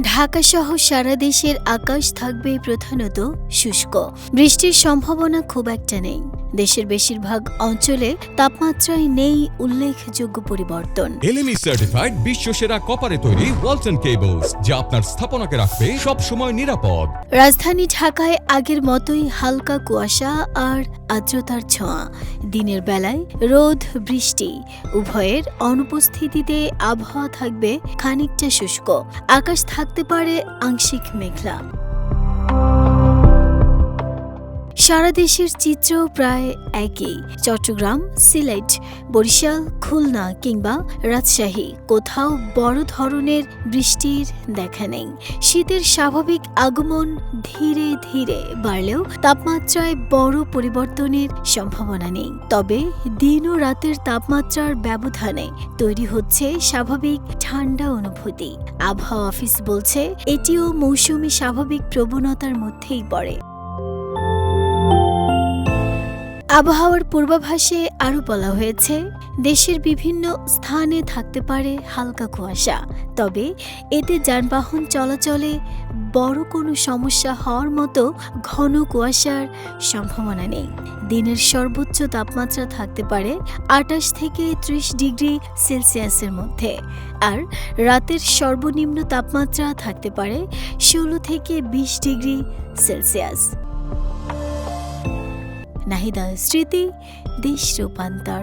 ঢাকাসহ সারা দেশের আকাশ থাকবে প্রধানত শুষ্ক। বৃষ্টির সম্ভাবনা খুব একটা নেই। দেশের বেশিরভাগ অঞ্চলে তাপমাত্রায় নেই উল্লেখযোগ্য পরিবর্তন। এলএমই সার্টিফাইড বিশ্বসেরা কপারে তৈরি ওয়ালটন কেবলস, যা আপনার স্থাপনাকে রাখবে সব সময় নিরাপদ। রাজধানী ঢাকায় আগের মতোই হালকা কুয়াশা আর আর্দ্রতার ছোঁয়া। দিনের বেলায় রোদ বৃষ্টি উভয়ের অনুপস্থিতিতে আবহাওয়া থাকবে খানিকটা শুষ্ক। আকাশ থাকতে পারে আংশিক মেঘলা। সারা দেশের চিত্র প্রায় একই। চট্টগ্রাম, সিলেট, বরিশাল, খুলনা কিংবা রাজশাহী কোথাও বড় ধরনের বৃষ্টির দেখা নেই। শীতের স্বাভাবিক আগমন ধীরে ধীরে বাড়লেও তাপমাত্রায় বড় পরিবর্তনের সম্ভাবনা নেই। তবে দিন ও রাতের তাপমাত্রার ব্যবধানে তৈরি হচ্ছে স্বাভাবিক ঠান্ডা অনুভূতি। আবহাওয়া অফিস বলছে এটিও মৌসুমি স্বাভাবিক প্রবণতার মধ্যেই পড়ে। আবহাওয়ার পূর্বাভাসে আরও বলা হয়েছে, দেশের বিভিন্ন স্থানে থাকতে পারে হালকা কুয়াশা, তবে এতে যানবাহন চলাচলে বড় কোনো সমস্যা হওয়ার মতো ঘন কুয়াশার সম্ভাবনা নেই। দিনের সর্বোচ্চ তাপমাত্রা থাকতে পারে 28 থেকে 30 ডিগ্রি সেলসিয়াসের মধ্যে, আর রাতের সর্বনিম্ন তাপমাত্রা থাকতে পারে 16 থেকে 20 ডিগ্রি সেলসিয়াস। নাহিদা স্মৃতি, দেশ রূপান্তর।